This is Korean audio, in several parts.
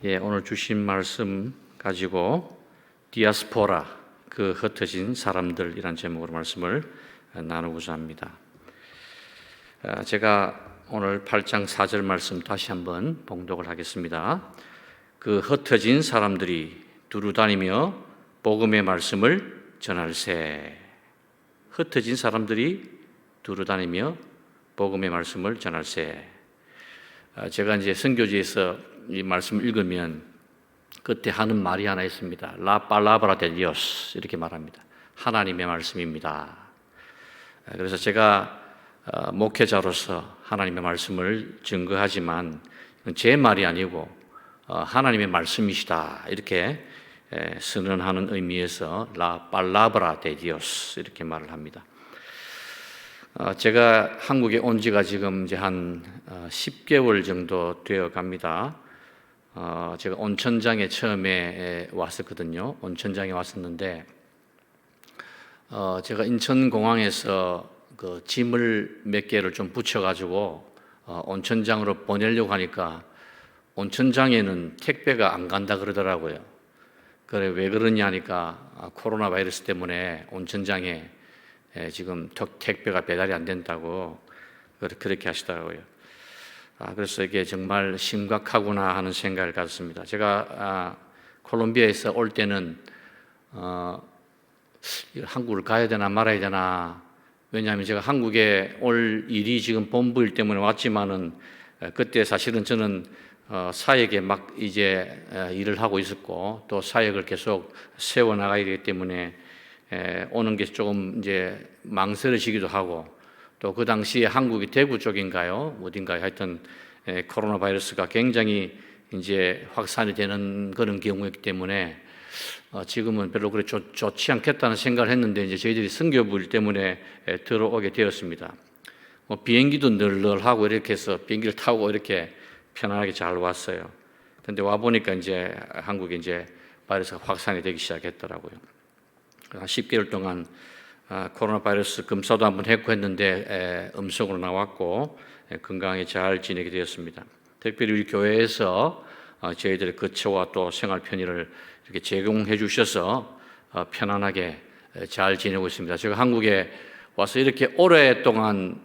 오늘 주신 말씀 가지고 디아스포라, 그 흩어진 사람들이란 제목으로 말씀을 나누고자 합니다. 제가 오늘 8장 4절 말씀 다시 한번 봉독을 하겠습니다. 그 흩어진 사람들이 두루 다니며 복음의 말씀을 전할세. 흩어진 사람들이 두루 다니며 복음의 말씀을 전할세. 제가 이제 선교지에서 이 말씀을 읽으면 그때 하는 말이 하나 있습니다. La palabra de Dios 이렇게 말합니다. 하나님의 말씀입니다. 그래서 제가 목회자로서 하나님의 말씀을 증거하지만 제 말이 아니고 하나님의 말씀이시다 이렇게 선언하는 의미에서 La palabra de Dios 이렇게 말을 합니다. 제가 한국에 온 지가 지금 이제 한 10개월 정도 되어 갑니다. 제가 온천장에 처음에 왔었거든요. 온천장에 왔었는데, 제가 인천공항에서 그 짐을 몇 개를 좀 붙여가지고, 온천장으로 보내려고 하니까, 온천장에는 택배가 안 간다 그러더라고요. 그래, 왜 그러냐 하니까, 코로나 바이러스 때문에 온천장에 지금 택배가 배달이 안 된다고, 그렇게 하시더라고요. 그래서 이게 정말 심각하구나 하는 생각을 가졌습니다. 제가 콜롬비아에서 올 때는 한국을 가야 되나 말아야 되나, 왜냐하면 제가 한국에 올 일이 지금 본부일 때문에 왔지만은 그때 사실은 저는 사역에 막 이제 일을 하고 있었고 또 사역을 계속 세워나가야 되기 때문에 오는 게 조금 이제 망설여지기도 하고, 또 그 당시에 한국이 대구 쪽인가요? 어딘가요? 하여튼 코로나 바이러스가 굉장히 이제 확산이 되는 그런 경우였기 때문에 지금은 별로 그래 좋지 않겠다는 생각을 했는데, 이제 저희들이 선교부일 때문에 들어오게 되었습니다. 비행기도 널널하고 이렇게 해서 비행기를 타고 이렇게 편안하게 잘 왔어요. 근데 와 보니까 이제 한국에 이제 바이러스가 확산이 되기 시작했더라고요. 한 10개월 동안 코로나 바이러스 검사도 한번 했고 했는데 음성으로 나왔고 건강하게 잘 지내게 되었습니다. 특별히 우리 교회에서 저희들의 거처와 또 생활 편의를 이렇게 제공해 주셔서 편안하게 잘 지내고 있습니다. 제가 한국에 와서 이렇게 오랫동안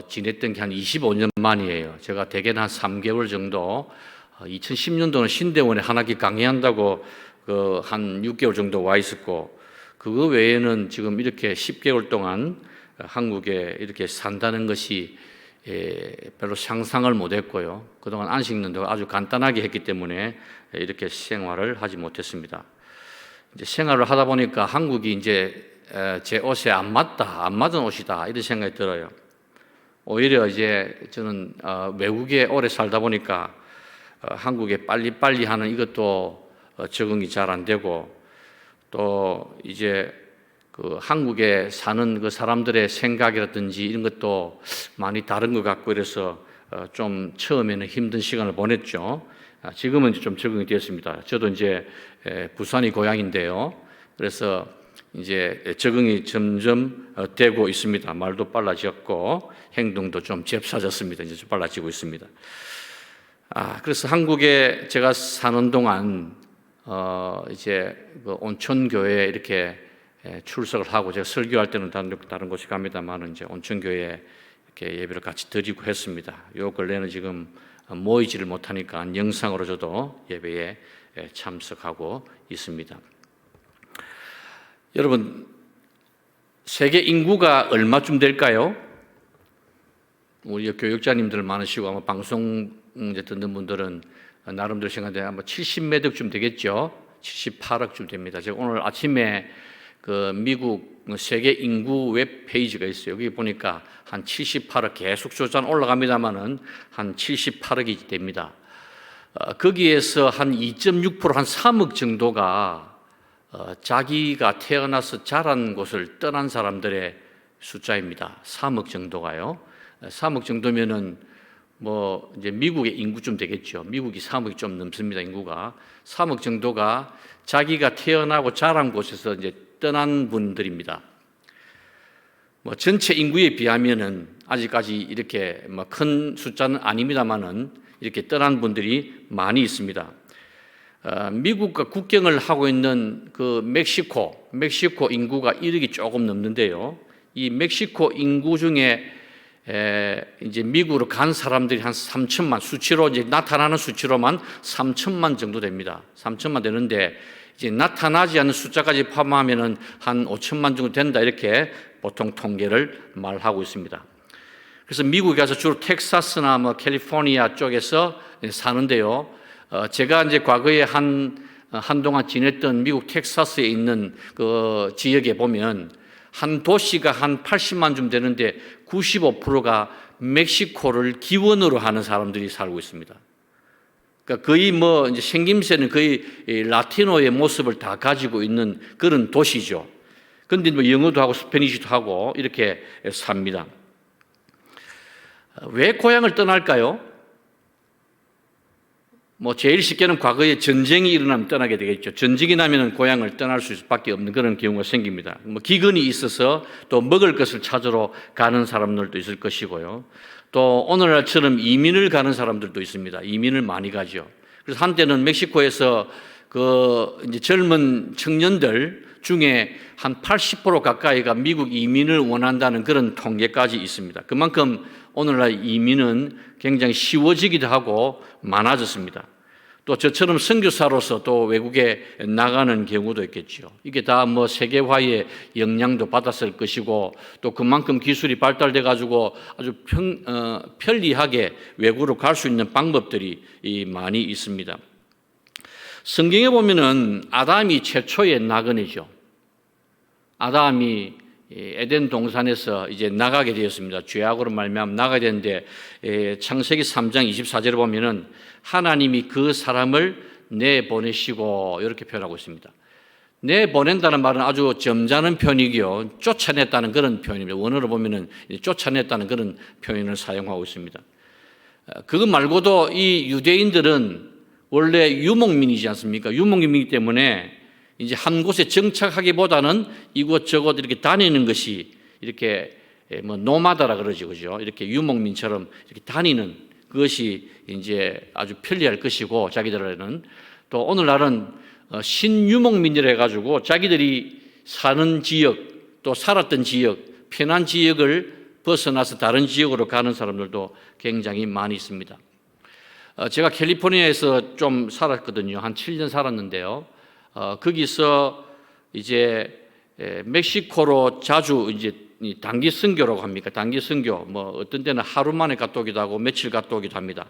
지냈던 게 한 25년 만이에요. 제가 대개는 한 3개월 정도, 2010년도는 신대원에 한학기 강의한다고 한 6개월 정도 와 있었고, 그거 외에는 지금 이렇게 10개월 동안 한국에 이렇게 산다는 것이 별로 상상을 못했고요. 그동안 안식년도 아주 간단하게 했기 때문에 이렇게 생활을 하지 못했습니다. 이제 생활을 하다 보니까 한국이 이제 제 옷에 안 맞은 옷이다 이런 생각이 들어요. 오히려 이제 저는 외국에 오래 살다 보니까 한국에 빨리빨리 하는 이것도 적응이 잘 안 되고, 또 이제 그 한국에 사는 그 사람들의 생각이라든지 이런 것도 많이 다른 것 같고, 그래서 좀 처음에는 힘든 시간을 보냈죠. 지금은 이제 좀 적응이 되었습니다. 저도 이제 부산이 고향인데요. 그래서 이제 적응이 점점 되고 있습니다. 말도 빨라졌고 행동도 좀 잽싸졌습니다. 이제 좀 빨라지고 있습니다. 그래서 한국에 제가 사는 동안 이제 그 온천교회에 이렇게 출석을 하고, 제가 설교할 때는 다른 곳에 갑니다만 이제 온천교회에 이렇게 예배를 같이 드리고 했습니다. 요 근래는 지금 모이지를 못하니까 영상으로 저도 예배에 참석하고 있습니다. 여러분, 세계 인구가 얼마쯤 될까요? 우리 교육자님들 많으시고 아마 방송 이제 듣는 분들은 나름대로 생각하는데 아마 70몇억쯤 되겠죠. 78억쯤 됩니다. 제가 오늘 아침에 그 미국 세계 인구 웹 페이지가 있어요. 여기 보니까 한 78억, 계속 숫자는 올라갑니다만은 한 78억이 됩니다. 거기에서 한 2.6%, 한 3억 정도가 자기가 태어나서 자란 곳을 떠난 사람들의 숫자입니다. 3억 정도가요. 3억 정도면은 뭐 이제 미국의 인구쯤 되겠죠. 미국이 3억이 좀 넘습니다. 인구가 3억 정도가 자기가 태어나고 자란 곳에서 이제 떠난 분들입니다. 뭐 전체 인구에 비하면은 아직까지 이렇게 뭐 큰 숫자는 아닙니다만은 이렇게 떠난 분들이 많이 있습니다. 미국과 국경을 하고 있는 그 멕시코 인구가 1억이 조금 넘는데요. 이 멕시코 인구 중에 이제 미국으로 간 사람들이 한 3천만, 수치로 이제 나타나는 수치로만 3천만 정도 됩니다. 3천만 되는데 이제 나타나지 않는 숫자까지 포함하면은 한 5천만 정도 된다, 이렇게 보통 통계를 말하고 있습니다. 그래서 미국에 가서 주로 텍사스나 뭐 캘리포니아 쪽에서 사는데요. 제가 이제 과거에 한동안 지냈던 미국 텍사스에 있는 그 지역에 보면 한 도시가 한 80만 좀 되는데 95%가 멕시코를 기원으로 하는 사람들이 살고 있습니다. 그러니까 거의 뭐 이제 생김새는 거의 라티노의 모습을 다 가지고 있는 그런 도시죠. 그런데 뭐 영어도 하고 스페니쉬도 하고 이렇게 삽니다. 왜 고향을 떠날까요? 뭐 제일 쉽게는 과거에 전쟁이 일어나면 떠나게 되겠죠. 전쟁이 나면 고향을 떠날 수밖에 없는 그런 경우가 생깁니다. 뭐 기근이 있어서 또 먹을 것을 찾으러 가는 사람들도 있을 것이고요. 또 오늘날처럼 이민을 가는 사람들도 있습니다. 이민을 많이 가죠. 그래서 한때는 멕시코에서 그 이제 젊은 청년들 중에 한 80% 가까이가 미국 이민을 원한다는 그런 통계까지 있습니다. 그만큼 오늘날 이민은 굉장히 쉬워지기도 하고 많아졌습니다. 또 저처럼 선교사로서 또 외국에 나가는 경우도 있겠죠. 이게 다 뭐 세계화의 영향도 받았을 것이고 또 그만큼 기술이 발달돼 가지고 아주 편리하게 외국으로 갈 수 있는 방법들이 많이 있습니다. 성경에 보면은 아담이 최초의 나그네죠. 아담이 에덴 동산에서 이제 나가게 되었습니다. 죄악으로 말미암아 나가게 되는데 창세기 3장 24절에 보면은 하나님이 그 사람을 내보내시고 이렇게 표현하고 있습니다. 내보낸다는 말은 아주 점잖은 표현이고요. 쫓아냈다는 그런 표현입니다. 원어로 보면은 쫓아냈다는 그런 표현을 사용하고 있습니다. 그것 말고도 이 유대인들은 원래 유목민이지 않습니까? 유목민이기 때문에 이제 한 곳에 정착하기보다는 이곳저곳 이렇게 다니는 것이 이렇게 뭐 노마다라 그러죠, 그죠? 이렇게 유목민처럼 이렇게 다니는 그것이 이제 아주 편리할 것이고 자기들에는 또 오늘날은 신유목민이라 해가지고 자기들이 사는 지역 또 살았던 지역 편한 지역을 벗어나서 다른 지역으로 가는 사람들도 굉장히 많이 있습니다. 제가 캘리포니아에서 좀 살았거든요. 한 7년 살았는데요. 거기서 이제 멕시코로 자주 이제 단기 선교라고 합니까? 단기 선교, 뭐 어떤 때는 하루 만에 갔다 오기도 하고 며칠 갔다 오기도 합니다.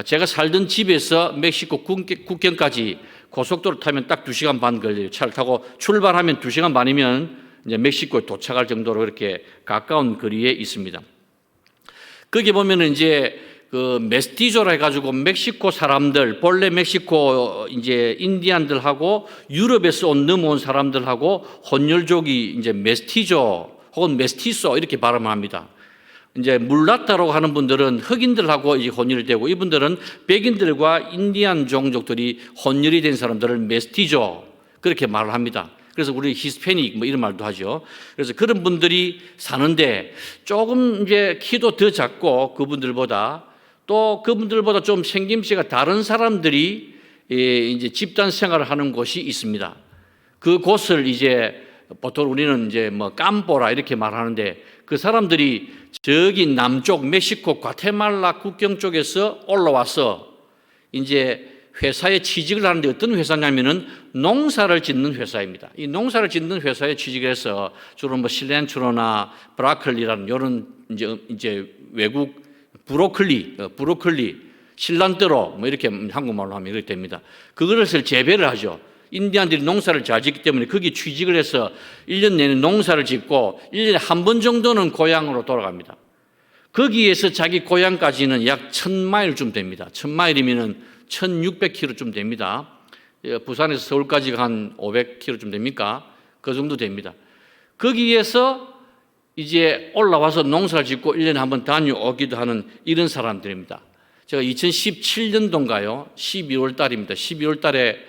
제가 살던 집에서 멕시코 국경까지 고속도로 타면 딱 2시간 반 걸려요. 차를 타고 출발하면 2시간 반이면 이제 멕시코에 도착할 정도로 이렇게 가까운 거리에 있습니다. 거기 보면은 이제 그 메스티조라 해가지고 멕시코 사람들, 본래 멕시코 이제 인디안들하고 유럽에서 넘어온 사람들하고 혼혈족이 이제 메스티조 혹은 메스티소 이렇게 발음합니다. 이제 물라타라고 하는 분들은 흑인들하고 이제 혼혈이 되고 이분들은 백인들과 인디안 종족들이 혼혈이 된 사람들을 메스티조 그렇게 말을 합니다. 그래서 우리 히스패닉 뭐 이런 말도 하죠. 그래서 그런 분들이 사는데 조금 이제 키도 더 작고 그분들보다 또 그분들보다 좀 생김새가 다른 사람들이 이제 집단 생활을 하는 곳이 있습니다. 그 곳을 이제 보통 우리는 이제 뭐 깜보라 이렇게 말하는데 그 사람들이 저기 남쪽 멕시코 과테말라 국경 쪽에서 올라와서 이제 회사에 취직을 하는데 어떤 회사냐면은 농사를 짓는 회사입니다. 이 농사를 짓는 회사에 취직을 해서 주로 뭐 실렌트로나 브라클리라는 이런 이제 외국 브로콜리, 실란트로 뭐 이렇게 한국말로 하면 이렇게 됩니다. 그것을 재배를 하죠. 인디안들이 농사를 잘 짓기 때문에 거기 취직을 해서 1년 내내 농사를 짓고 1년에 한 번 정도는 고향으로 돌아갑니다. 거기에서 자기 고향까지는 약 1000마일쯤 됩니다. 1000마일이면은 1600km쯤 됩니다. 부산에서 서울까지가 한 500km쯤 됩니까? 그 정도 됩니다. 거기에서 이제 올라와서 농사를 짓고 1년에 한 번 다녀오기도 하는 이런 사람들입니다. 제가 2017년도인가요? 12월 달입니다. 12월 달에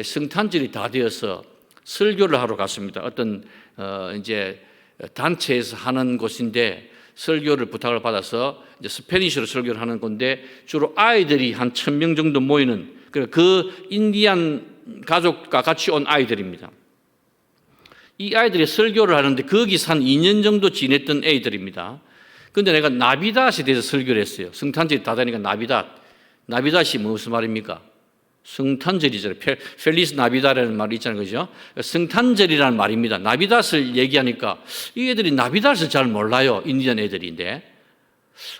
성탄절이 다 되어서 설교를 하러 갔습니다. 어떤 이제 단체에서 하는 곳인데 설교를 부탁을 받아서 이제 스페니쉬로 설교를 하는 건데 주로 아이들이 한 1000명 정도 모이는 그 인디안 가족과 같이 온 아이들입니다. 이 아이들이 설교를 하는데 거기서 한 2년 정도 지냈던 애들입니다. 근데 내가 나비닷에 대해서 설교를 했어요. 성탄절이 다 되니까 나비닷이 무슨 말입니까? 성탄절이잖아요. 펠리스 나비다라는 말이 있잖아요. 그죠? 성탄절이라는 말입니다. 나비닷을 얘기하니까 이 애들이 나비닷을 잘 몰라요. 인디안 애들인데.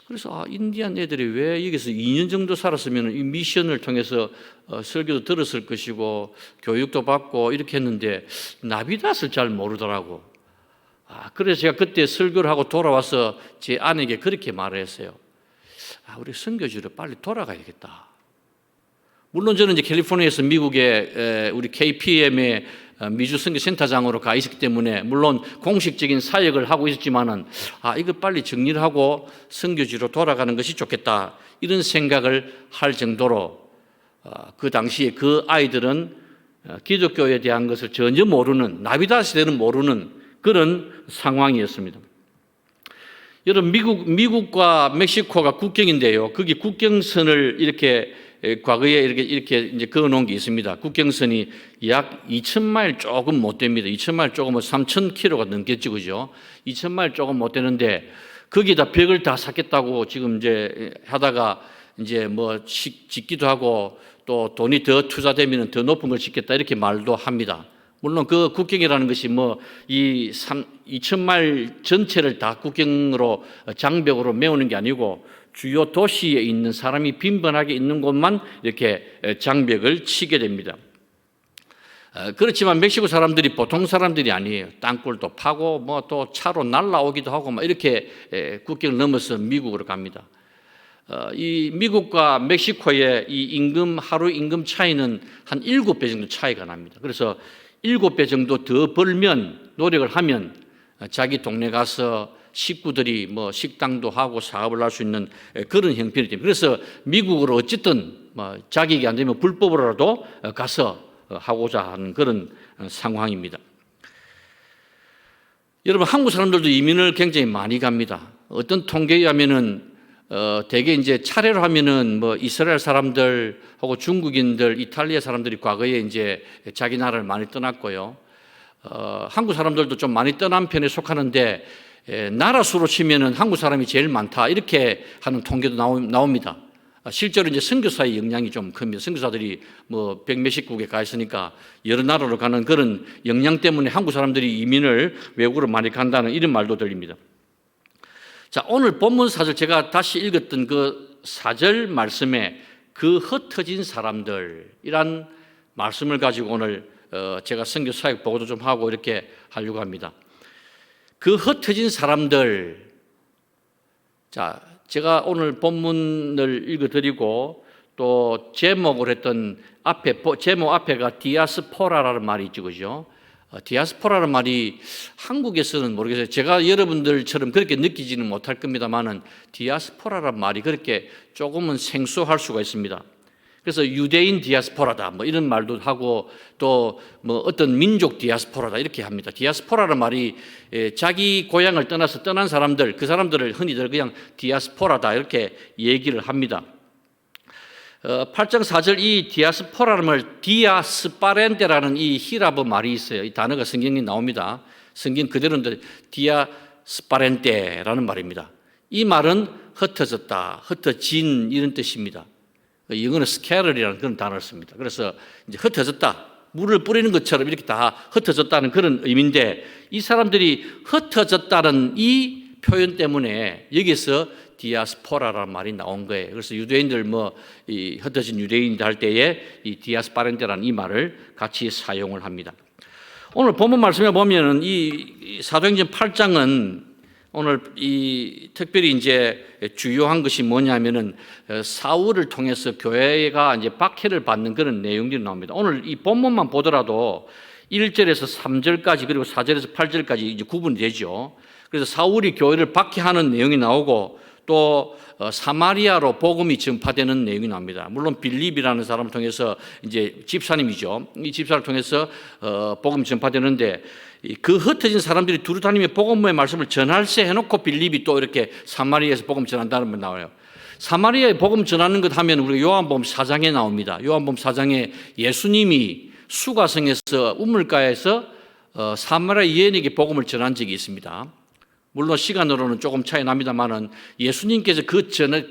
그래서 인디안 애들이 왜 여기서 2년 정도 살았으면 이 미션을 통해서 설교도 들었을 것이고 교육도 받고 이렇게 했는데 나비닷을 잘 모르더라고. 그래서 제가 그때 설교를 하고 돌아와서 제 아내에게 그렇게 말을 했어요. 우리 선교지로 빨리 돌아가야겠다. 물론 저는 이제 캘리포니아에서 미국의 우리 KPM의 미주 선교센터장으로 가 있었기 때문에 물론 공식적인 사역을 하고 있었지만은 이거 빨리 정리를 하고 선교지로 돌아가는 것이 좋겠다 이런 생각을 할 정도로 그 당시에 그 아이들은 기독교에 대한 것을 전혀 모르는 나비다시대는 모르는 그런 상황이었습니다. 여러분 미국과 멕시코가 국경인데요. 거기 국경선을 이렇게 과거에 이렇게 이제 그어놓은 게 있습니다. 국경선이 약 2,000마일 조금 못 됩니다. 2,000마일 조금은 3,000km가 넘겠죠, 그죠? 2,000마일 조금 못 되는데 거기다 벽을 다 쌓겠다고 지금 이제 하다가 이제 뭐 짓기도 하고 또 돈이 더 투자되면 더 높은 걸 짓겠다 이렇게 말도 합니다. 물론 그 국경이라는 것이 뭐 이 2,000마일 전체를 다 국경으로 장벽으로 메우는 게 아니고 주요 도시에 있는 사람이 빈번하게 있는 곳만 이렇게 장벽을 치게 됩니다. 그렇지만 멕시코 사람들이 보통 사람들이 아니에요. 땅굴도 파고 뭐 또 차로 날라오기도 하고 막 이렇게 국경을 넘어서 미국으로 갑니다. 이 미국과 멕시코의 이 하루 임금 차이는 한 7배 정도 차이가 납니다. 그래서 7배 정도 더 벌면 노력을 하면 자기 동네 가서 식구들이 뭐 식당도 하고 사업을 할 수 있는 그런 형편이 됩니다. 그래서 미국으로 어쨌든 뭐 자격이 안 되면 불법으로라도 가서 하고자 하는 그런 상황입니다. 여러분 한국 사람들도 이민을 굉장히 많이 갑니다. 어떤 통계에 의하면은 대개 이제 차례로 하면은 뭐 이스라엘 사람들하고 중국인들, 이탈리아 사람들이 과거에 이제 자기 나라를 많이 떠났고요. 한국 사람들도 좀 많이 떠난 편에 속하는데 나라 수로 치면은 한국 사람이 제일 많다 이렇게 하는 통계도 나옵니다. 실제로 이제 선교사의 영향이 좀 큽니다. 선교사들이 뭐 100몇십 국에 가 있으니까 여러 나라로 가는 그런 영향 때문에 한국 사람들이 이민을 외국으로 많이 간다는 이런 말도 들립니다. 자, 오늘 본문 사절 제가 다시 읽었던 그 4절 말씀에 그 흩어진 사람들이란 말씀을 가지고 오늘 제가 선교 사역 보고도 좀 하고 이렇게 하려고 합니다. 그 흩어진 사람들. 자, 제가 오늘 본문을 읽어드리고 또 제목을 했던 제목 앞에가 디아스포라라는 말이 있죠, 그죠? 디아스포라라는 말이 한국에서는 모르겠어요. 제가 여러분들처럼 그렇게 느끼지는 못할 겁니다만은 디아스포라라는 말이 그렇게 조금은 생소할 수가 있습니다. 그래서 유대인 디아스포라다 뭐 이런 말도 하고 또 뭐 어떤 민족 디아스포라다 이렇게 합니다. 디아스포라라는 말이 자기 고향을 떠나서 떠난 사람들, 그 사람들을 흔히들 그냥 디아스포라다 이렇게 얘기를 합니다. 8장 4절 이 디아스포라는 말 디아스파렌테라는 이 히라브 말이 있어요. 이 단어가 성경에 나옵니다. 성경 그대로인데 디아스파렌테라는 말입니다. 이 말은 흩어졌다, 흩어진 이런 뜻입니다. 영어는 scattered이라는 그런 단어를 씁니다. 그래서 이제 흩어졌다, 물을 뿌리는 것처럼 이렇게 다 흩어졌다는 그런 의미인데 이 사람들이 흩어졌다는 이 표현 때문에 여기서 디아스포라라는 말이 나온 거예요. 그래서 유대인들 이 흩어진 유대인들 할 때에 이 디아스파렌테라는 이 말을 같이 사용을 합니다. 오늘 본문 말씀에 보면은 이 사도행전 8장은 오늘 이 특별히 이제 주요한 것이 뭐냐면은 사울을 통해서 교회가 이제 박해를 받는 그런 내용들이 나옵니다. 오늘 이 본문만 보더라도 1절에서 3절까지 그리고 4절에서 8절까지 이제 구분이 되죠. 그래서 사울이 교회를 박해하는 내용이 나오고 또 사마리아로 복음이 전파되는 내용이 나옵니다. 물론 빌립이라는 사람을 통해서 이제 집사님이죠. 이 집사를 통해서 복음 전파되는데 그 흩어진 사람들이 두루다니며 복음의 말씀을 전할세 해놓고 빌립이 또 이렇게 사마리아에서 복음 전한다는 말 나와요. 사마리아에 복음 전하는 것 하면 우리가 요한복음 4장에 나옵니다. 요한복음 4장에 예수님이 수가성에서 우물가에서 사마리아 여인에게 복음을 전한 적이 있습니다. 물론 시간으로는 조금 차이 납니다만은 예수님께서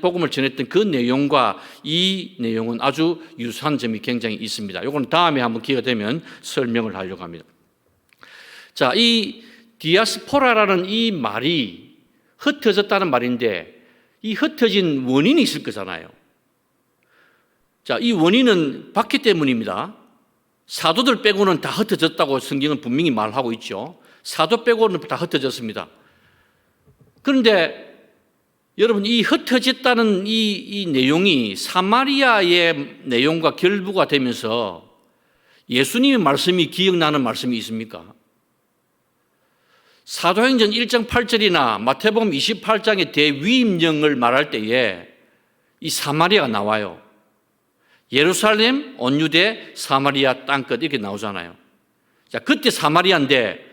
복음을 전했던 그 내용과 이 내용은 아주 유사한 점이 굉장히 있습니다. 이건 다음에 한번 기회가 되면 설명을 하려고 합니다. 자, 이 디아스포라라는 이 말이 흩어졌다는 말인데 이 흩어진 원인이 있을 거잖아요. 자, 이 원인은 박해 때문입니다. 사도들 빼고는 다 흩어졌다고 성경은 분명히 말하고 있죠. 사도 빼고는 다 흩어졌습니다. 그런데 여러분, 이 흩어졌다는 이 내용이 사마리아의 내용과 결부가 되면서 예수님의 말씀이 기억나는 말씀이 있습니까? 사도행전 1장 8절이나 마태복음 28장의 대위임령을 말할 때에 이 사마리아가 나와요. 예루살렘, 온유대, 사마리아 땅끝 이렇게 나오잖아요. 자, 그때 사마리아인데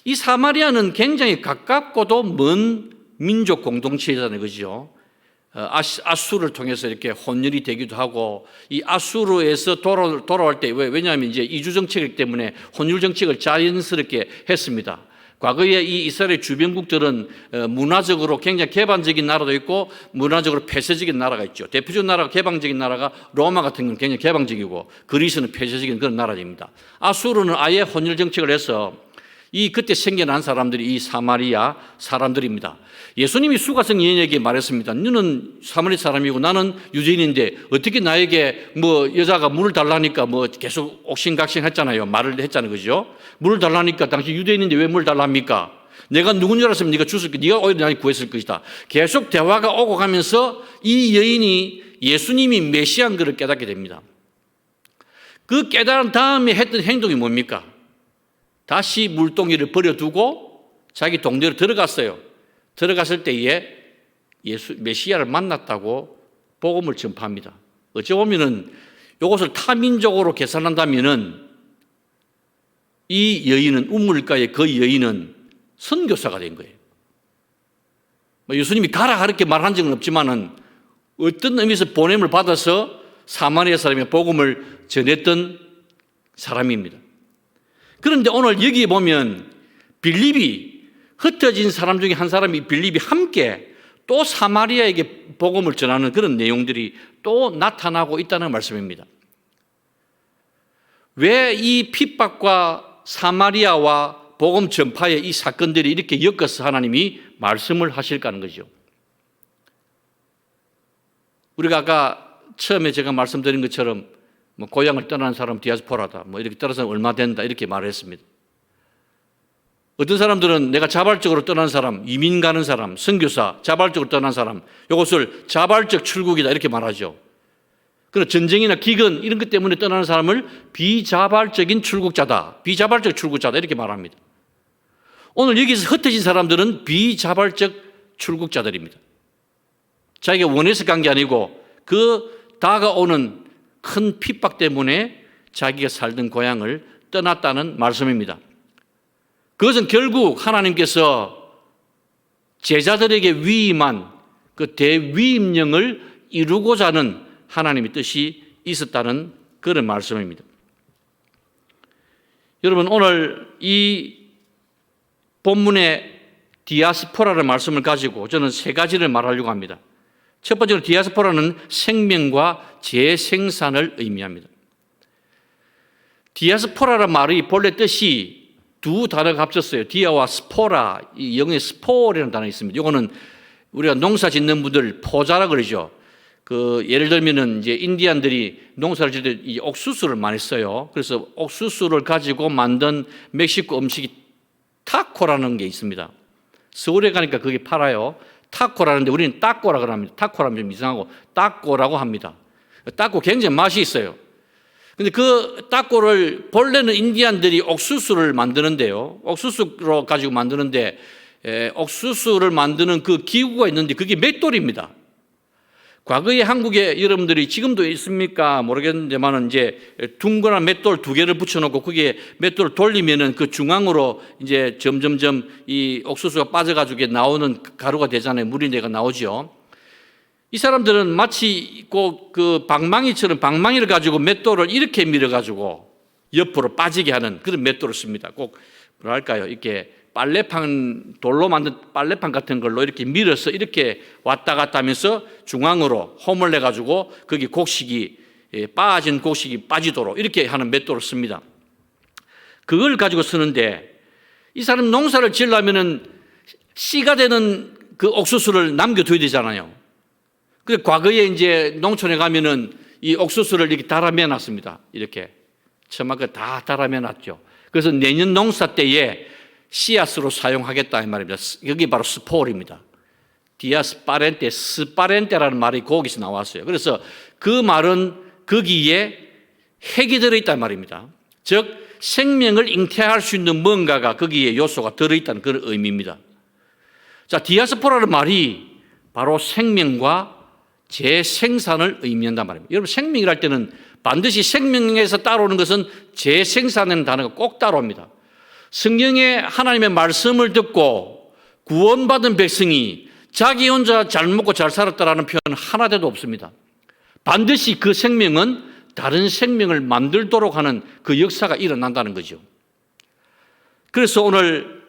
이 사마리아는 굉장히 가깝고도 먼 민족 공동체잖아요. 그죠? 아수를 통해서 이렇게 혼혈이 되기도 하고 이 아수르에서 돌아올 때 왜냐하면 이제 이주 정책이기 때문에 혼혈 정책을 자연스럽게 했습니다. 과거에 이 이스라엘 주변국들은 문화적으로 굉장히 개방적인 나라도 있고 문화적으로 폐쇄적인 나라가 있죠. 대표적인 나라가 개방적인 나라가 로마 같은 건 굉장히 개방적이고 그리스는 폐쇄적인 그런 나라입니다. 아수르는 아예 혼혈 정책을 해서 이 그때 생겨난 사람들이 이 사마리아 사람들입니다. 예수님이 수가성 여인에게 말했습니다. 너는 사마리아 사람이고 나는 유대인인데 어떻게 나에게 여자가 물을 달라니까 계속 옥신각신 했잖아요. 말을 했잖아요. 그죠? 물을 달라니까 당신 유대인인데 왜 물을 달랍니까? 내가 누군 줄 알았으면 네가 줬을 거야. 네가 오히려 나를 구했을 것이다. 계속 대화가 오고 가면서 이 여인이 예수님이 메시아인 것을 깨닫게 됩니다. 그 깨달은 다음에 했던 행동이 뭡니까? 다시 물동이를 버려두고 자기 동네로 들어갔어요. 들어갔을 때에 메시아를 만났다고 복음을 전파합니다. 어찌 보면은 이것을 타민적으로 계산한다면은 이 여인은 우물가의 그 여인은 선교사가 된 거예요. 예수님이 가라 그렇게 말한 적은 없지만은 어떤 의미에서 보냄을 받아서 사마리아 사람의 복음을 전했던 사람입니다. 그런데 오늘 여기에 보면 빌립이 흩어진 사람 중에 한 사람이 빌립이 함께 또 사마리아에게 복음을 전하는 그런 내용들이 또 나타나고 있다는 말씀입니다. 왜 이 핍박과 사마리아와 복음 전파의 이 사건들이 이렇게 엮어서 하나님이 말씀을 하실까 하는 거죠. 우리가 아까 처음에 제가 말씀드린 것처럼 고향을 떠난 사람 디아스포라다. 이렇게 떠나서 얼마 된다. 이렇게 말했습니다. 어떤 사람들은 내가 자발적으로 떠난 사람, 이민 가는 사람, 선교사, 자발적으로 떠난 사람, 이것을 자발적 출국이다. 이렇게 말하죠. 그러나 전쟁이나 기근 이런 것 때문에 떠나는 사람을 비자발적인 출국자다. 비자발적 출국자다. 이렇게 말합니다. 오늘 여기서 흩어진 사람들은 비자발적 출국자들입니다. 자기가 원해서 간 게 아니고 그 다가오는 큰 핍박 때문에 자기가 살던 고향을 떠났다는 말씀입니다. 그것은 결국 하나님께서 제자들에게 위임한 그 대위임령을 이루고자 하는 하나님의 뜻이 있었다는 그런 말씀입니다. 여러분, 오늘 이 본문의 디아스포라라는 말씀을 가지고 저는 세 가지를 말하려고 합니다. 첫 번째로 디아스포라는 생명과 재생산을 의미합니다. 디아스포라라는 말이 본래 뜻이 두 단어가 합쳤어요. 디아와 스포라, 이 영어에 스포라는 단어가 있습니다. 이거는 우리가 농사 짓는 분들 포자라 그러죠. 예를 들면은 이제 인디안들이 농사를 지을 때 이 옥수수를 많이 써요. 그래서 옥수수를 가지고 만든 멕시코 음식이 타코라는 게 있습니다. 서울에 가니까 그게 팔아요. 타코라는데 우리는 따꼬라고 합니다. 타코라면 좀 이상하고 따꼬라고 합니다. 따꼬 굉장히 맛이 있어요. 근데 그 따꼬를 본래는 인디안들이 옥수수를 만드는데요. 옥수수로 가지고 만드는데 옥수수를 만드는 그 기구가 있는데 그게 맷돌입니다. 과거에 한국에 여러분들이 지금도 있습니까? 모르겠는데만은 이제 둥근한 맷돌 두 개를 붙여놓고 그게 맷돌을 돌리면은 그 중앙으로 이제 점점점 이 옥수수가 빠져가지고 나오는 가루가 되잖아요. 물이 내가 나오죠. 이 사람들은 마치 꼭 그 방망이처럼 방망이를 가지고 맷돌을 이렇게 밀어가지고 옆으로 빠지게 하는 그런 맷돌을 씁니다. 꼭 뭐랄까요, 이렇게 빨래판, 돌로 만든 빨래판 같은 걸로 이렇게 밀어서 이렇게 왔다 갔다 하면서 중앙으로 홈을 내가지고 거기 곡식이, 빠진 곡식이 빠지도록 이렇게 하는 맷돌을 씁니다. 그걸 가지고 쓰는데 이 사람 농사를 지으려면은 씨가 되는 그 옥수수를 남겨둬야 되잖아요. 그래서 과거에 이제 농촌에 가면은 이 옥수수를 이렇게 달아매 놨습니다. 이렇게. 처마가 다 달아매 놨죠. 그래서 내년 농사 때에 씨앗으로 사용하겠다 이 말입니다. 여기 바로 스포르입니다. 디아스파렌테, 스파렌테라는 말이 거기서 나왔어요. 그래서 그 말은 거기에 핵이 들어있단 말입니다. 즉 생명을 잉태할 수 있는 뭔가가 거기에 요소가 들어있다는 그런 의미입니다. 자, 디아스포라는 말이 바로 생명과 재생산을 의미한단 말입니다. 여러분, 생명이랄 때는 반드시 생명에서 따라오는 것은 재생산이라는 단어가 꼭 따라옵니다. 성경에 하나님의 말씀을 듣고 구원받은 백성이 자기 혼자 잘 먹고 잘 살았다라는 표현은 하나도 없습니다. 반드시 그 생명은 다른 생명을 만들도록 하는 그 역사가 일어난다는 거죠. 그래서 오늘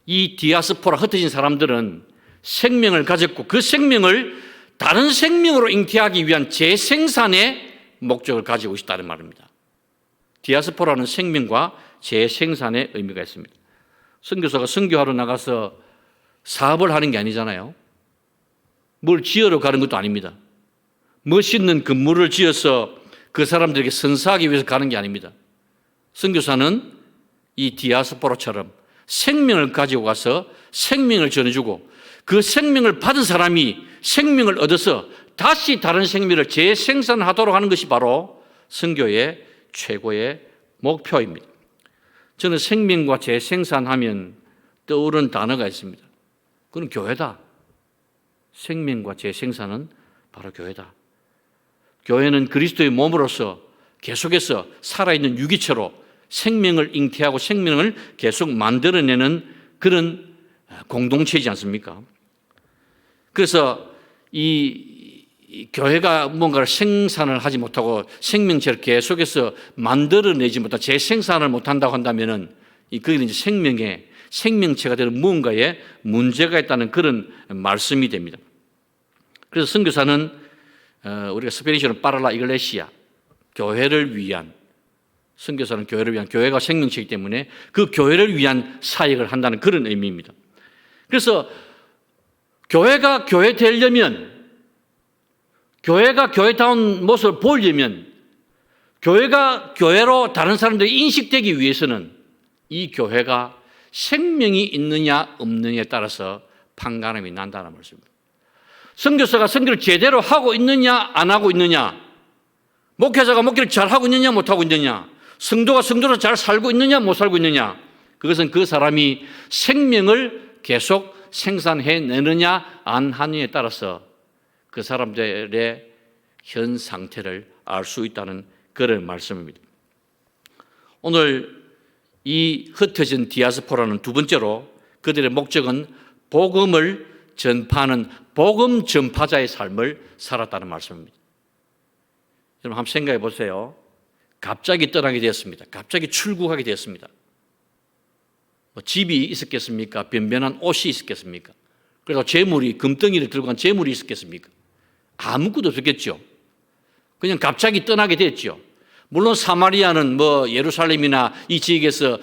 이 디아스포라 흩어진 사람들은 생명을 가졌고 그 생명을 다른 생명으로 잉태하기 위한 재생산의 목적을 가지고 있다는 말입니다. 디아스포라는 생명과 재생산의 의미가 있습니다. 선교사가 선교하러 나가서 사업을 하는 게 아니잖아요. 뭘 지으러 가는 것도 아닙니다. 멋있는 건물을 지어서 그 사람들에게 선사하기 위해서 가는 게 아닙니다. 선교사는 이 디아스포라처럼 생명을 가지고 가서 생명을 전해주고 그 생명을 받은 사람이 생명을 얻어서 다시 다른 생명을 재생산하도록 하는 것이 바로 선교의 최고의 목표입니다. 저는 생명과 재생산하면 떠오르는 단어가 있습니다. 그건 교회다. 생명과 재생산은 바로 교회다. 교회는 그리스도의 몸으로서 계속해서 살아있는 유기체로 생명을 잉태하고 생명을 계속 만들어내는 그런 공동체이지 않습니까? 그래서 이 교회가 뭔가를 생산을 하지 못하고 생명체를 계속해서 만들어내지 못하고 재생산을 못한다고 한다면은 그게 이제 생명체가 되는 무언가에 문제가 있다는 그런 말씀이 됩니다. 그래서 선교사는 우리가 스페니쉬로 파랄라 이글레시아, 교회를 위한, 선교사는 교회를 위한, 교회가 생명체이기 때문에 그 교회를 위한 사역을 한다는 그런 의미입니다. 그래서 교회가 교회 되려면, 교회가 교회다운 모습을 보이려면, 교회가 교회로 다른 사람들이 인식되기 위해서는 이 교회가 생명이 있느냐 없느냐에 따라서 판가름이 난다는 말씀입니다. 선교사가 선교를 제대로 하고 있느냐 안 하고 있느냐, 목회자가 목회를 잘하고 있느냐 못하고 있느냐, 성도가 성도로 잘 살고 있느냐 못 살고 있느냐, 그것은 그 사람이 생명을 계속 생산해내느냐 안 하느냐에 따라서 그 사람들의 현 상태를 알 수 있다는 그런 말씀입니다. 오늘 이 흩어진 디아스포라는 두 번째로 그들의 목적은 복음을 전파하는 복음 전파자의 삶을 살았다는 말씀입니다. 여러분 한번 생각해 보세요. 갑자기 떠나게 되었습니다. 갑자기 출국하게 되었습니다. 집이 있었겠습니까? 변변한 옷이 있었겠습니까? 그래서 재물이, 금덩이를 들고 간 재물이 있었겠습니까? 아무것도 없었겠죠. 그냥 갑자기 떠나게 됐죠. 물론 사마리아는 예루살렘이나 이 지역에서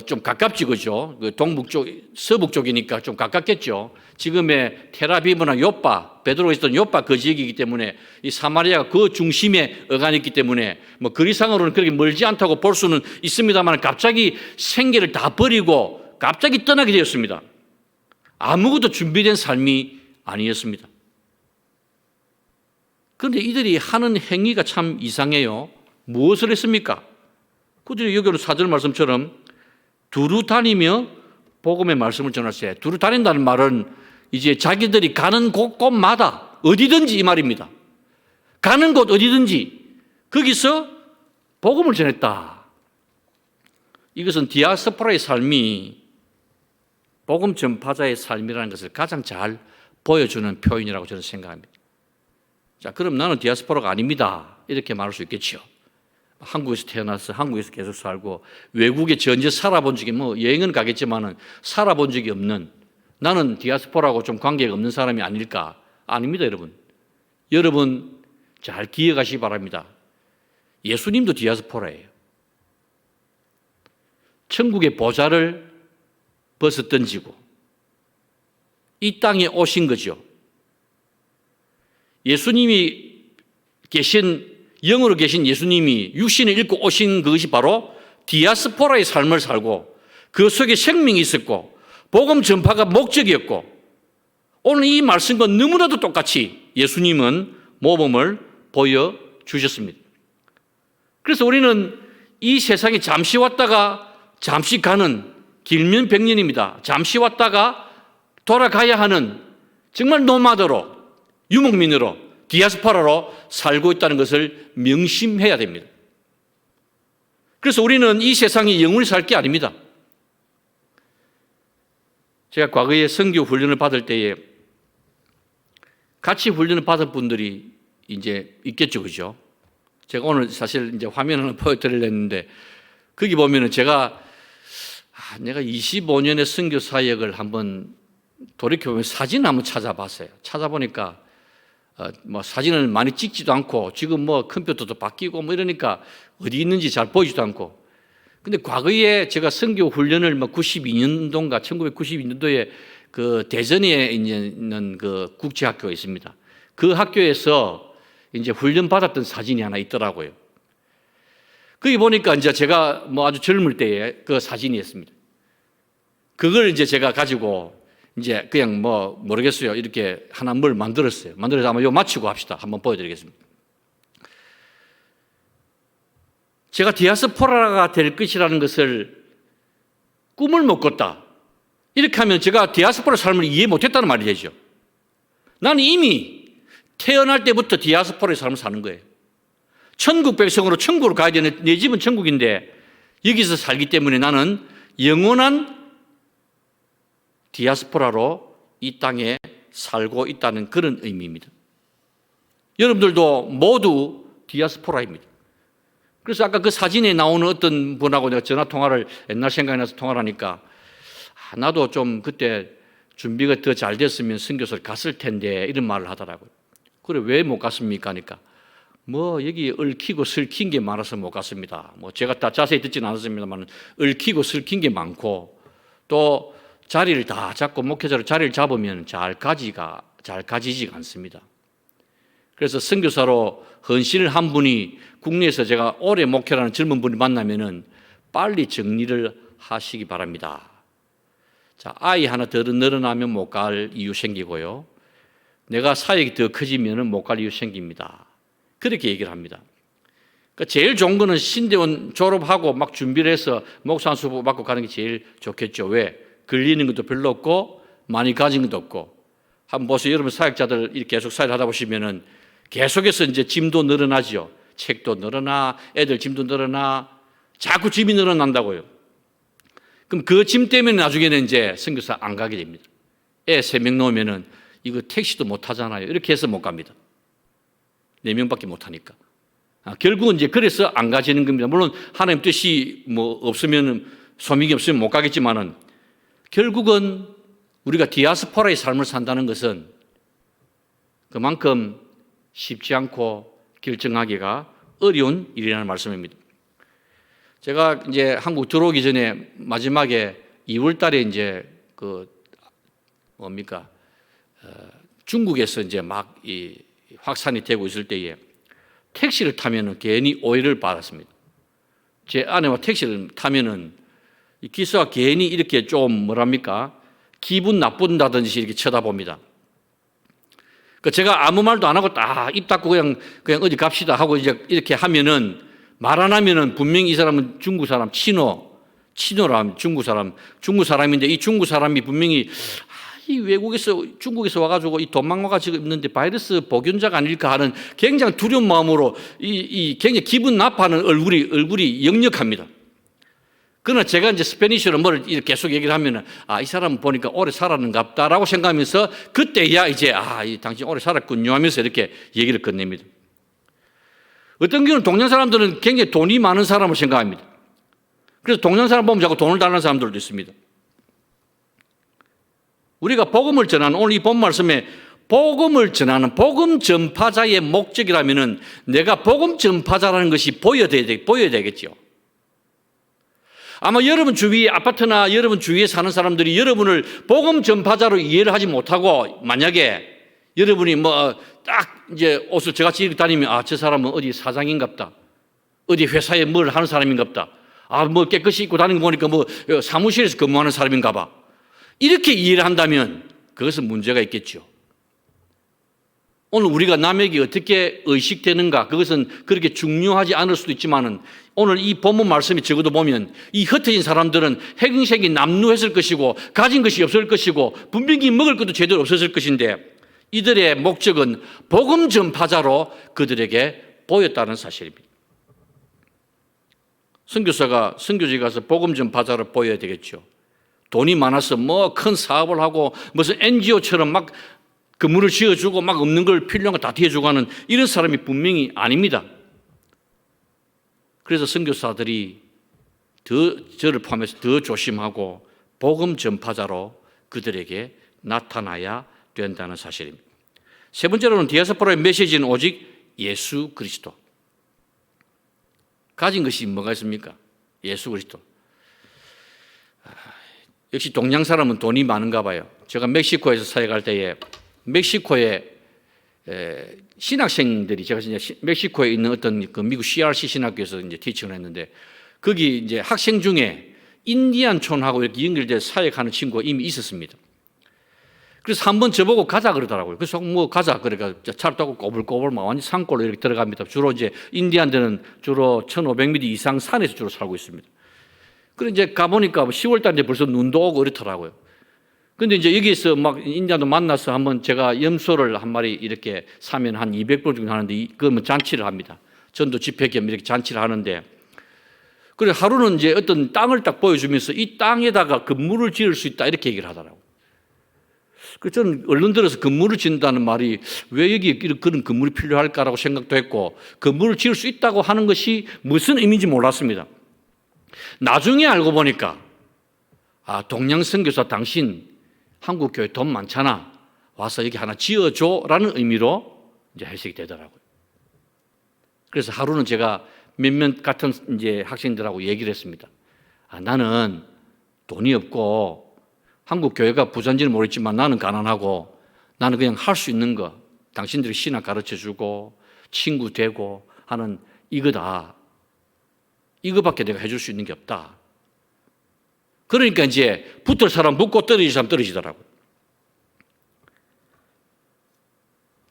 좀 가깝지, 그죠? 동북 쪽, 서북 쪽이니까 좀 가깝겠죠. 지금의 테라비브나 요빠, 베드로가 있었던 요빠 그 지역이기 때문에 이 사마리아가 그 중심에 어간있기 때문에 거리상으로는 그렇게 멀지 않다고 볼 수는 있습니다만 갑자기 생계를 다 버리고 갑자기 떠나게 되었습니다. 아무것도 준비된 삶이 아니었습니다. 그런데 이들이 하는 행위가 참 이상해요. 무엇을 했습니까? 구절에 여기는 4절 말씀처럼 두루 다니며 복음의 말씀을 전하세요. 두루 다닌다는 말은 이제 자기들이 가는 곳곳마다 어디든지 이 말입니다. 가는 곳 어디든지 거기서 복음을 전했다. 이것은 디아스포라의 삶이 복음 전파자의 삶이라는 것을 가장 잘 보여주는 표현이라고 저는 생각합니다. 자, 그럼 나는 디아스포라가 아닙니다. 이렇게 말할 수 있겠죠. 한국에서 태어나서 한국에서 계속 살고 외국에 전혀 살아본 적이 뭐 여행은 가겠지만은 살아본 적이 없는 나는 디아스포라하고 좀 관계가 없는 사람이 아닐까? 아닙니다, 여러분. 여러분 잘 기억하시기 바랍니다. 예수님도 디아스포라예요. 천국의 보좌를 벗어 던지고 이 땅에 오신 거죠. 예수님이 영으로 계신 예수님이 육신을 입고 오신 그것이 바로 디아스포라의 삶을 살고 그 속에 생명이 있었고 복음 전파가 목적이었고 오늘 이 말씀과 너무나도 똑같이 예수님은 모범을 보여주셨습니다. 그래서 우리는 이 세상에 잠시 왔다가 잠시 가는 길면 100년입니다. 잠시 왔다가 돌아가야 하는 정말 노마드로 유목민으로 디아스포라로 살고 있다는 것을 명심해야 됩니다. 그래서 우리는 이 세상에 영원히 살 게 아닙니다. 제가 과거에 선교 훈련을 받을 때에 같이 훈련을 받은 분들이 이제 있겠죠, 그죠? 제가 오늘 사실 이제 화면을 보여드리려 했는데 거기 보면은 내가 25년의 선교 사역을 한번 돌이켜보면 사진을 한번 찾아봤어요. 찾아보니까 뭐 사진을 많이 찍지도 않고 지금 뭐 컴퓨터도 바뀌고 뭐 이러니까 어디 있는지 잘 보이지도 않고. 근데 과거에 제가 선교 훈련을 뭐 92년도인가 1992년도에 그 대전에 있는 그 국제학교가 있습니다. 그 학교에서 이제 훈련 받았던 사진이 하나 있더라고요. 거기 보니까 이제 제가 뭐 아주 젊을 때의 그 사진이었습니다. 그걸 이제 제가 가지고 이제 그냥 뭐 모르겠어요. 이렇게 하나 뭘 만들었어요. 만들어서 아마 요 마치고 합시다. 한번 보여드리겠습니다. 제가 디아스포라가 될 것이라는 것을 꿈을 못 꿨다. 이렇게 하면 제가 디아스포라 삶을 이해 못했다는 말이 되죠. 나는 이미 태어날 때부터 디아스포라의 삶을 사는 거예요. 천국 백성으로 천국으로 가야 되는 내 집은 천국인데 여기서 살기 때문에 나는 영원한 디아스포라로 이 땅에 살고 있다는 그런 의미입니다. 여러분들도 모두 디아스포라입니다. 그래서 아까 그 사진에 나오는 어떤 분하고 내가 전화 통화를 옛날 생각이 나서 통화를 하니까 나도 좀 그때 준비가 더 잘 됐으면 선교소를 갔을 텐데 이런 말을 하더라고요. 그래 왜 못 갔습니까? 하니까 뭐 여기 얽히고 설킨 게 많아서 못 갔습니다. 뭐 제가 다 자세히 듣지는 않았습니다만 얽히고 설킨 게 많고 또 자리를 다 잡고 목회자로 자리를 잡으면 잘 가지지가 않습니다. 그래서 선교사로 헌신을 한 분이 국내에서 제가 오래 목회라는 젊은 분이 만나면은 빨리 정리를 하시기 바랍니다. 자, 아이 하나 더 늘어나면 못 갈 이유 생기고요. 내가 사역이 더 커지면은 못 갈 이유 생깁니다. 그렇게 얘기를 합니다. 그러니까 제일 좋은 거는 신대원 졸업하고 막 준비를 해서 목사 수업 받고 가는 게 제일 좋겠죠. 왜? 걸리는 것도 별로 없고 많이 가진 것도 없고. 한번 보세요. 여러분 사역자들 이렇게 계속 사역을 하다 보시면은 계속해서 이제 짐도 늘어나죠. 책도 늘어나, 애들 짐도 늘어나, 자꾸 짐이 늘어난다고요. 그럼 그 짐 때문에 나중에는 이제 선교사 안 가게 됩니다. 애 3명 놓으면은 이거 택시도 못 타잖아요. 이렇게 해서 못 갑니다. 4명밖에 못 하니까. 결국은 이제 그래서 안 가지는 겁니다. 물론 하나님 뜻이 뭐 없으면 소명이 없으면 못 가겠지만은 결국은 우리가 디아스포라의 삶을 산다는 것은 그만큼 쉽지 않고 결정하기가 어려운 일이라는 말씀입니다. 제가 이제 한국 들어오기 전에 마지막에 2월 달에 이제 중국에서 이제 막 이 확산이 되고 있을 때에 택시를 타면은 괜히 오해를 받았습니다. 제 아내와 택시를 타면은 이 기사가 괜히 이렇게 좀 기분 나쁜다든지 이렇게 쳐다봅니다. 그 제가 아무 말도 안 하고 딱 입 닫고 그냥 어디 갑시다 하고 이제 이렇게 하면은 말 안 하면은 분명히 이 사람은 중국 사람 치노라 중국 사람인데 이 중국 사람이 분명히 이 중국에서 와가지고 이 도망와가지고 있는데 바이러스 보균자가 아닐까 하는 굉장히 두려운 마음으로 이 굉장히 기분 나빠하는 얼굴이 역력합니다. 그러나 제가 이제 스페니쉬로 뭐를 이렇게 계속 얘기를 하면은, 이 사람 보니까 오래 살았는갑다라고 생각하면서 그때야 이제, 당신 오래 살았군요 하면서 이렇게 얘기를 끝냅니다. 어떤 경우는 동양 사람들은 굉장히 돈이 많은 사람을 생각합니다. 그래서 동양 사람 보면 자꾸 돈을 달라는 사람들도 있습니다. 우리가 복음을 전하는, 오늘 이 본 말씀에 복음을 전하는 복음 전파자의 목적이라면은 내가 복음 전파자라는 것이 보여야 되겠죠. 아마 여러분 주위 아파트나 여러분 주위에 사는 사람들이 여러분을 복음 전파자로 이해를 하지 못하고, 만약에 여러분이 딱 이제 옷을 저같이 입고 다니면, 저 사람은 어디 사장인갑다, 어디 회사에 뭘 하는 사람인갑다, 깨끗이 입고 다니는 거 보니까 사무실에서 근무하는 사람인가 봐, 이렇게 이해를 한다면 그것은 문제가 있겠죠. 오늘 우리가 남에게 어떻게 의식되는가, 그것은 그렇게 중요하지 않을 수도 있지만은, 오늘 이 본문 말씀이 적어도 보면 이 흩어진 사람들은 행색이 남루했을 것이고 가진 것이 없을 것이고 분명히 먹을 것도 제대로 없었을 것인데, 이들의 목적은 복음 전파자로 그들에게 보였다는 사실입니다. 선교사가 선교지에 가서 복음 전파자로 보여야 되겠죠. 돈이 많아서 큰 사업을 하고 무슨 NGO처럼 막 건물을 지어주고 막 없는 걸 필요한 거 다 뒤해주고 하는 이런 사람이 분명히 아닙니다. 그래서 선교사들이 저를 포함해서 더 조심하고 복음 전파자로 그들에게 나타나야 된다는 사실입니다. 세 번째로는 디아스포라의 메시지는 오직 예수 그리스도. 가진 것이 뭐가 있습니까? 예수 그리스도. 역시 동양 사람은 돈이 많은가 봐요. 제가 멕시코에서 사역할 때에 멕시코에 신학생들이, 제가 이제 멕시코에 있는 어떤 그 미국 CRC 신학교에서 이제 티칭을 했는데, 거기 이제 학생 중에 인디안촌하고 이렇게 연결돼 사역하는 친구가 이미 있었습니다. 그래서 한번 저보고 가자 그러더라고요. 그래서 가자 그러니까 차를 타고 꼬불꼬불 막 완전 산골로 이렇게 들어갑니다. 주로 이제 인디안들은 주로 1,500m 이상 산에서 주로 살고 있습니다. 그래 이제 가보니까 10월 달인데 벌써 눈도 오고 이렇더라고요. 근데 이제 여기서 막 인디안도 만나서 한번 제가 염소를 한 마리 이렇게 사면 한 200불 정도 하는데, 그러면 잔치를 합니다. 전도 집회 겸 이렇게 잔치를 하는데, 그래 하루는 이제 어떤 땅을 딱 보여주면서 이 땅에다가 건물을 지을 수 있다 이렇게 얘기를 하더라고요. 그래서 저는 얼른 들어서 건물을 짓는다는 말이 왜 여기 그런 건물이 필요할까라고 생각도 했고, 건물을 지을 수 있다고 하는 것이 무슨 의미인지 몰랐습니다. 나중에 알고 보니까, 동양 선교사 당신 한국 교회 돈 많잖아, 와서 여기 하나 지어줘라는 의미로 이제 해석이 되더라고요. 그래서 하루는 제가 몇몇 같은 이제 학생들하고 얘기를 했습니다. 나는 돈이 없고 한국 교회가 부자인지는 모르겠지만 나는 가난하고, 나는 그냥 할 수 있는 거, 당신들이 신학 가르쳐주고 친구 되고 하는 이거다. 이거밖에 내가 해줄 수 있는 게 없다. 그러니까 이제 붙을 사람 붙고 떨어질 사람 떨어지더라고요.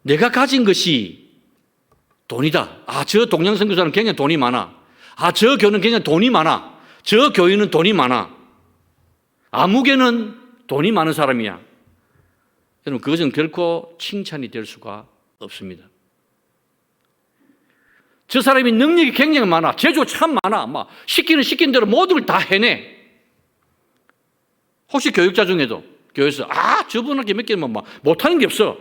내가 가진 것이 돈이다. 저 동양 선교사는 굉장히 돈이 많아. 저 교회는 굉장히 돈이 많아. 저 교회는 돈이 많아. 아무개는 돈이 많은 사람이야. 여러분, 그것은 결코 칭찬이 될 수가 없습니다. 저 사람이 능력이 굉장히 많아. 재주가 참 많아. 막 시키는 대로 모든 걸 다 해내. 혹시 교육자 중에도 교회에서 저분한테 몇 개만 막 못하는 게 없어.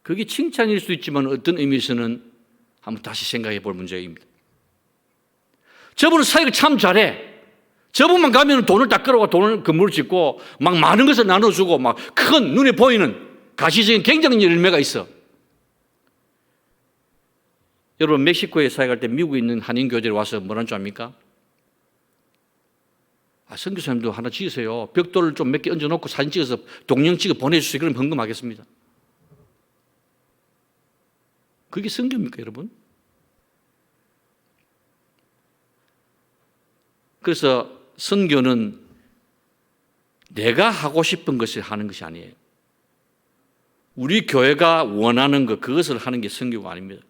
그게 칭찬일 수 있지만 어떤 의미에서는 한번 다시 생각해 볼 문제입니다. 저분은 사역을 참 잘해. 저분만 가면 돈을 다 끌어가 돈을 건물을 짓고 막 많은 것을 나눠주고 막 큰 눈에 보이는 가시적인 굉장히 열매가 있어. 여러분, 멕시코에 사역할 때 미국에 있는 한인 교회들이 와서 뭐라는 줄 압니까? 선교사님도 하나 지으세요. 벽돌을 좀 몇 개 얹어놓고 사진 찍어서 동영 찍어 보내주세요. 그럼 헌금하겠습니다. 그게 선교입니까, 여러분? 그래서 선교는 내가 하고 싶은 것을 하는 것이 아니에요. 우리 교회가 원하는 것, 그것을 하는 게 선교가 아닙니다.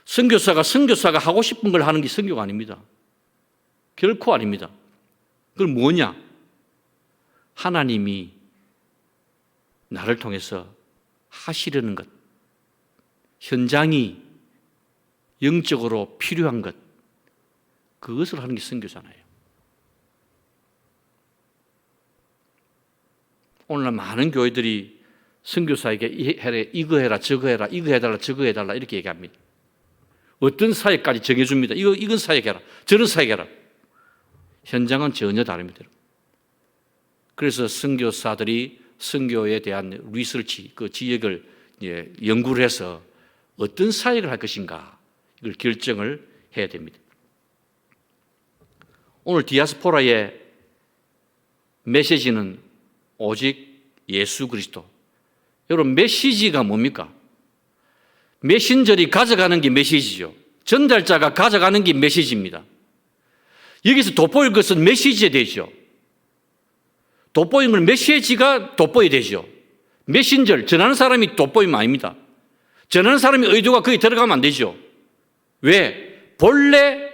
선교사가 하고 싶은 걸 하는 게 선교가 아닙니다. 결코 아닙니다. 그건 뭐냐? 하나님이 나를 통해서 하시려는 것, 현장이 영적으로 필요한 것, 그것을 하는 게 선교잖아요. 오늘날 많은 교회들이 선교사에게 이거 해라, 저거 해라, 이거 해달라, 저거 해달라 이렇게 얘기합니다. 어떤 사역까지 정해줍니다. 이건 사역해라, 저런 사역해라. 현장은 전혀 다릅니다. 그래서 선교사들이 선교에 대한 리서치, 그 지역을 연구를 해서 어떤 사역을 할 것인가 이걸 결정을 해야 됩니다. 오늘 디아스포라의 메시지는 오직 예수 그리스도. 여러분, 메시지가 뭡니까? 메신저리 가져가는 게 메시지죠. 전달자가 가져가는 게 메시지입니다. 여기서 돋보일 것은 메시지에 되죠. 돋보이면 메시지가 돋보여야 되죠. 메신저, 전하는 사람이 돋보이면 아닙니다. 전하는 사람의 의도가 거기 들어가면 안 되죠. 왜? 본래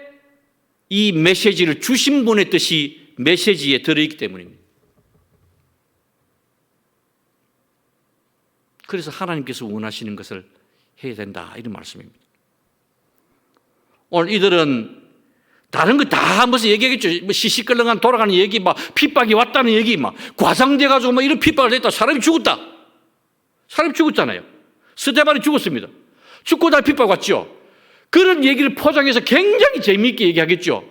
이 메시지를 주신 분의 뜻이 메시지에 들어있기 때문입니다. 그래서 하나님께서 원하시는 것을 해야 된다 이런 말씀입니다. 오늘 이들은 다른 거 다 하면서 얘기하겠죠. 뭐 시시껄렁한 돌아가는 얘기, 막 핍박이 왔다는 얘기, 막 과장돼가지고 막 이런 핍박을 했다. 사람이 죽었다. 사람이 죽었잖아요. 스데반이 죽었습니다. 죽고 다 핍박 왔죠. 그런 얘기를 포장해서 굉장히 재미있게 얘기하겠죠.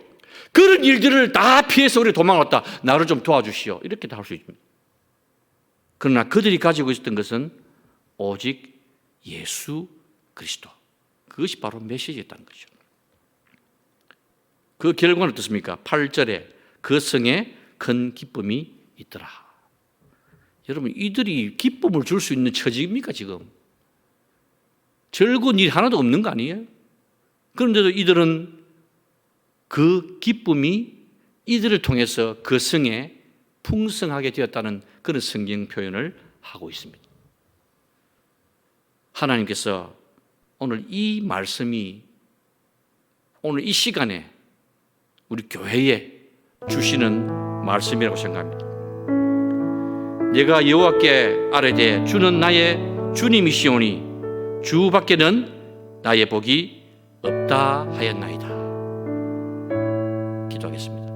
그런 일들을 다 피해서 우리 도망왔다. 나를 좀 도와주시오. 이렇게 다 할 수 있습니다. 그러나 그들이 가지고 있었던 것은 오직 예수 그리스도. 그것이 바로 메시지였다는 거죠. 그 결과는 어떻습니까? 8절에 그 성에 큰 기쁨이 있더라. 여러분, 이들이 기쁨을 줄 수 있는 처지입니까 지금? 즐거운 일 하나도 없는 거 아니에요? 그런데도 이들은 그 기쁨이 이들을 통해서 그 성에 풍성하게 되었다는 그런 성경 표현을 하고 있습니다. 하나님께서 오늘 이 말씀이 오늘 이 시간에 우리 교회에 주시는 말씀이라고 생각합니다. 내가 여호와께 아뢰되 주는 나의 주님이시오니 주밖에는 나의 복이 없다 하였나이다. 기도하겠습니다.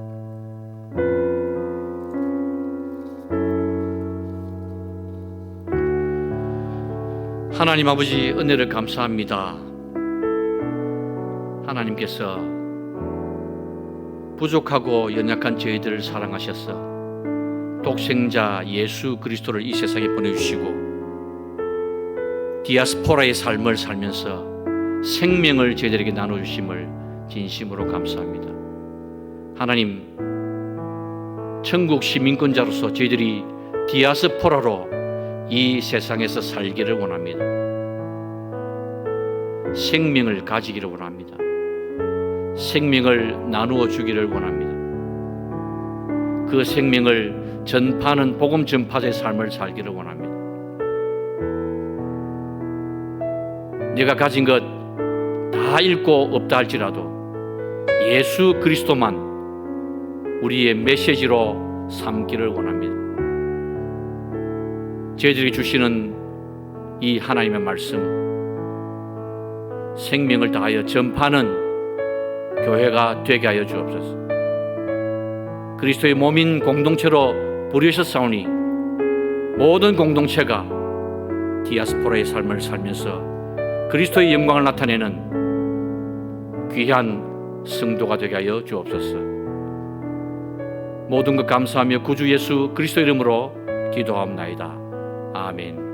하나님 아버지, 은혜를 감사합니다. 하나님께서 부족하고 연약한 저희들을 사랑하셔서 독생자 예수 그리스도를 이 세상에 보내주시고 디아스포라의 삶을 살면서 생명을 저희들에게 나눠주심을 진심으로 감사합니다. 하나님, 천국 시민권자로서 저희들이 디아스포라로 이 세상에서 살기를 원합니다. 생명을 가지기를 원합니다. 생명을 나누어 주기를 원합니다. 그 생명을 전파하는 복음 전파자의 삶을 살기를 원합니다. 내가 가진 것 다 잃고 없다 할지라도 예수 그리스도만 우리의 메시지로 삼기를 원합니다. 저희들이 주시는 이 하나님의 말씀, 생명을 다하여 전파하는 교회가 되게 하여 주옵소서. 그리스도의 몸인 공동체로 부르셨사오니 모든 공동체가 디아스포라의 삶을 살면서 그리스도의 영광을 나타내는 귀한 성도가 되게 하여 주옵소서. 모든 것 감사하며 구주 예수 그리스도 이름으로 기도하옵나이다. 아멘.